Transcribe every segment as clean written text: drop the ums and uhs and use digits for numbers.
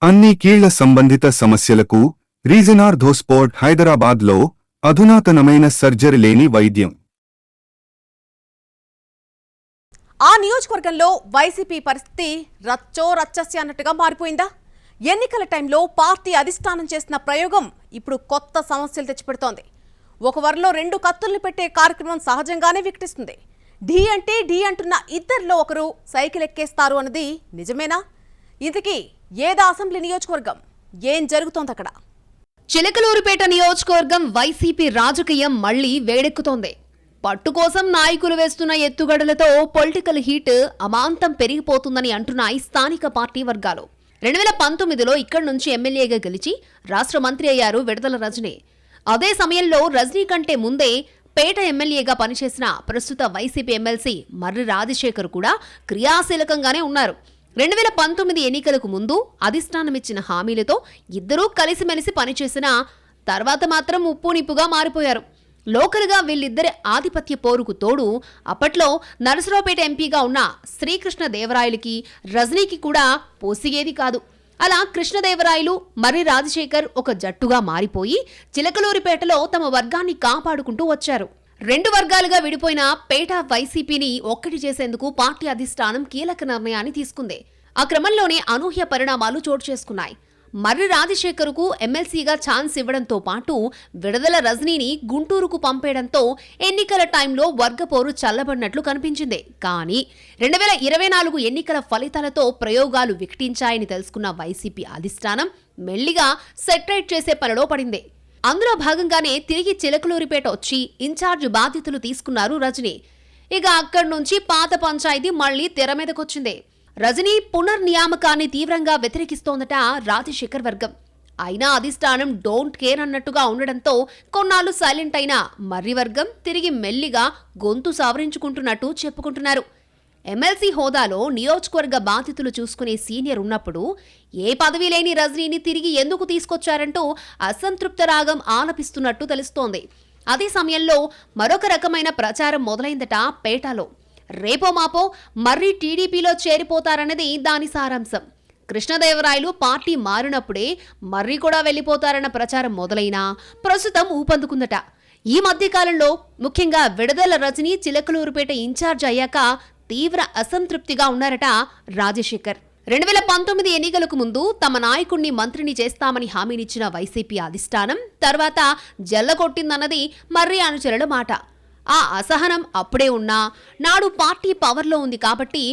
అన్ని కీళ్ల సంబంధిత సమస్యలకు రీజనార్థోస్పోర్ట్ హైదరాబాద్లో అధునాతనమైన సర్జరీ లేని వైద్యం. ఆ నియోజకవర్గంలో వైసీపీ పరిస్థితి రచ్చో రచ్చస్య అన్నట్టుగా మారిపోయిందా? ఎన్నికల టైంలో పార్టీ అధిష్టానం చేసిన ప్రయోగం ఇప్పుడు కొత్త సమస్యలు తెచ్చిపెడుతోంది. ఒక వరలో రెండు కత్తుల్ని పెట్టే కార్యక్రమం సహజంగానే వికటిస్తుంది. ఢీ అంటే ఢీ అంటున్న ఇద్దరిలో ఒకరు సైకిల్ ఎక్కేస్తారు అన్నది నిజమేనా? ఇంతకీ ఏదా అసెంబ్లీ నియోజకవర్గం? ఏం జరుగుతోంది అక్కడ? చిలకలూరిపేట నియోజకవర్గం వైసీపీ రాజకీయం మళ్లీ వేడెక్కుతోంది. పట్టు కోసం నాయకులు వేస్తున్న ఎత్తుగడలతో పొలిటికల్ హీట్ అమాంతం పెరిగిపోతుందని అంటున్నాయి స్థానిక పార్టీ వర్గాలు. 2019లో ఇక్కడి నుంచి ఎమ్మెల్యేగా గెలిచి రాష్ట్ర మంత్రి అయ్యారు విడదల రజనీ. అదే సమయంలో రజనీ కంటే ముందే పేట ఎమ్మెల్యేగా పనిచేసిన ప్రస్తుత వైసీపీ ఎమ్మెల్సీ మర్రి రాజశేఖర్ కూడా క్రియాశీలకంగానే ఉన్నారు. 2019 ఎన్నికలకు ముందు అధిష్టానమిచ్చిన హామీలతో ఇద్దరూ కలిసిమెలిసి పనిచేసిన తర్వాత మాత్రం ఉప్పు నిప్పుగా మారిపోయారు. లోకల్గా వీళ్ళిద్దరి ఆధిపత్య పోరుకు తోడు అప్పట్లో నరసరావుపేట ఎంపీగా ఉన్న శ్రీకృష్ణదేవరాయలకి రజనీకి కూడా పోసిగేది కాదు. అలా కృష్ణదేవరాయలు మర్రి రాజశేఖర్ ఒక జట్టుగా మారిపోయి చిలకలూరిపేటలో తమ వర్గాన్ని కాపాడుకుంటూ వచ్చారు. రెండు వర్గాలుగా విడిపోయిన పేట వైసీపీని ఒక్కటి చేసేందుకు పార్టీ అధిష్టానం కీలక నిర్ణయాన్ని తీసుకుంది. ఆ క్రమంలోనే అనూహ్య పరిణామాలు చోటు చేసుకున్నాయి. మర్రి రాజశేఖర్కు ఎమ్మెల్సీగా ఛాన్స్ ఇవ్వడంతో పాటు విడదల రజనీని గుంటూరుకు పంపేయడంతో ఎన్నికల టైంలో వర్గపోరు చల్లబడినట్లు కనిపించింది. కానీ 2024 ఎన్నికల ఫలితాలతో ప్రయోగాలు వికటించాయని తెలుసుకున్న వైసీపీ అధిష్టానం మెల్లిగా సెటరేట్ చేసే పనిలో పడింది. అందులో భాగంగానే తిరిగి చిలకలూరిపేట వచ్చి ఇన్ఛార్జ్ బాధ్యతలు తీసుకున్నారు రజనీ. ఇక అక్కడి నుంచి పాత పంచాయతీ మళ్లీ తెర మీదకొచ్చింది. రజనీ పునర్నియామకాన్ని తీవ్రంగా వ్యతిరేకిస్తోందట రాజశేఖర్ వర్గం. అయినా అధిష్టానం డోంట్ కేర్ అన్నట్టుగా ఉండడంతో కొన్నాళ్లు సైలెంట్ అయిన మర్రి వర్గం తిరిగి మెల్లిగా గొంతు సవరించుకుంటున్నట్టు చెప్పుకుంటున్నారు. ఎమ్మెల్సీ హోదాలో నియోజకవర్గ బాధ్యతలు చూసుకునే సీనియర్ ఉన్నప్పుడు ఏ పదవి లేని రజనీని తిరిగి ఎందుకు తీసుకొచ్చారంటూ అసంతృప్త రాగం ఆలపిస్తున్నట్టు తెలుస్తోంది. అదే సమయంలో మరొక రకమైన ప్రచారం మొదలైందట పేటలో. రేపో మాపో మర్రి టీడీపీలో చేరిపోతారన్నది దాని సారాంశం. కృష్ణదేవరాయలు పార్టీ మారినప్పుడే మర్రి కూడా వెళ్లిపోతారన్న ప్రచారం మొదలైనా ప్రస్తుతం ఊపందుకుందట. ఈ మధ్యకాలంలో ముఖ్యంగా విడదల రజనీ చిలకలూరుపేట ఇన్ఛార్జ్ అయ్యాక తీవ్ర అసంతృప్తిగా ఉన్నారట రాజశేఖర్. 2019 ఎన్నికలకు ముందు తమ నాయకుణ్ణి మంత్రిని చేస్తామని హామీనిచ్చిన వైసీపీ అధిష్టానం తర్వాత జల్లగొట్టిందన్నది మర్రి అనుచరుల మాట. ఆ అసహనం అప్పుడే ఉన్నా నాడు పార్టీ పవర్లో ఉంది కాబట్టి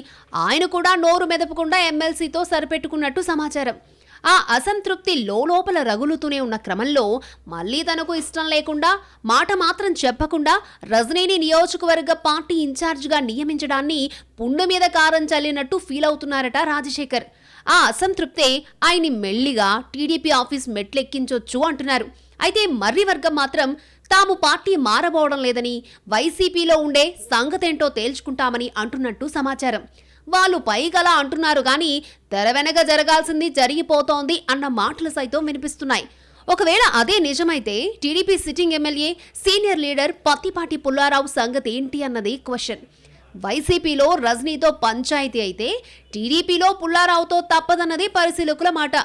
ఆయన కూడా నోరు మెదపకుండా ఎమ్మెల్సీతో సరిపెట్టుకున్నట్టు సమాచారం. ఆ అసంతృప్తి లోపల రగులుతూనే ఉన్న క్రమంలో మళ్లీ తనకు ఇష్టం లేకుండా మాట మాత్రం చెప్పకుండా రజనీని నియోజకవర్గ పార్టీ ఇన్ఛార్జిగా నియమించడాన్ని పుండు మీద కారం చల్లినట్టు ఫీల్ అవుతున్నారట రాజశేఖర్. ఆ అసంతృప్తే ఆయన్ని మెల్లిగా టీడీపీ ఆఫీస్ మెట్లెక్కించొచ్చు అంటున్నారు. అయితే మర్రి వర్గం మాత్రం తాము పార్టీ మారబోవడం లేదని, వైసీపీలో ఉండే సంగతేంటో తేల్చుకుంటామని అంటున్నట్టు సమాచారం. వాళ్ళు పైగలా అంటున్నారు గాని తెర వెనక జరగాల్సింది జరిగిపోతోంది అన్న మాటలు సైతం వినిపిస్తున్నాయి. ఒకవేళ అదే నిజమైతే TDP sitting MLA senior leader Pattipati Pullarao సంగతి ఏంటి అన్నది క్వశ్చన్. వైసీపీలో రజనీతో పంచాయతీ అయితే టీడీపీలో పుల్లారావుతో తప్పదన్నది పరిశీలకుల మాట.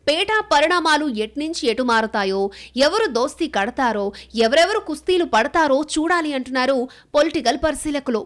పేట పరిణామాలు ఎట్నుంచి ఎటు మారతాయో, ఎవరు దోస్తీ కడతారో, ఎవరెవరు కుస్తీలు పడతారో చూడాలి అంటున్నారు పొలిటికల్ పరిశీలకులు.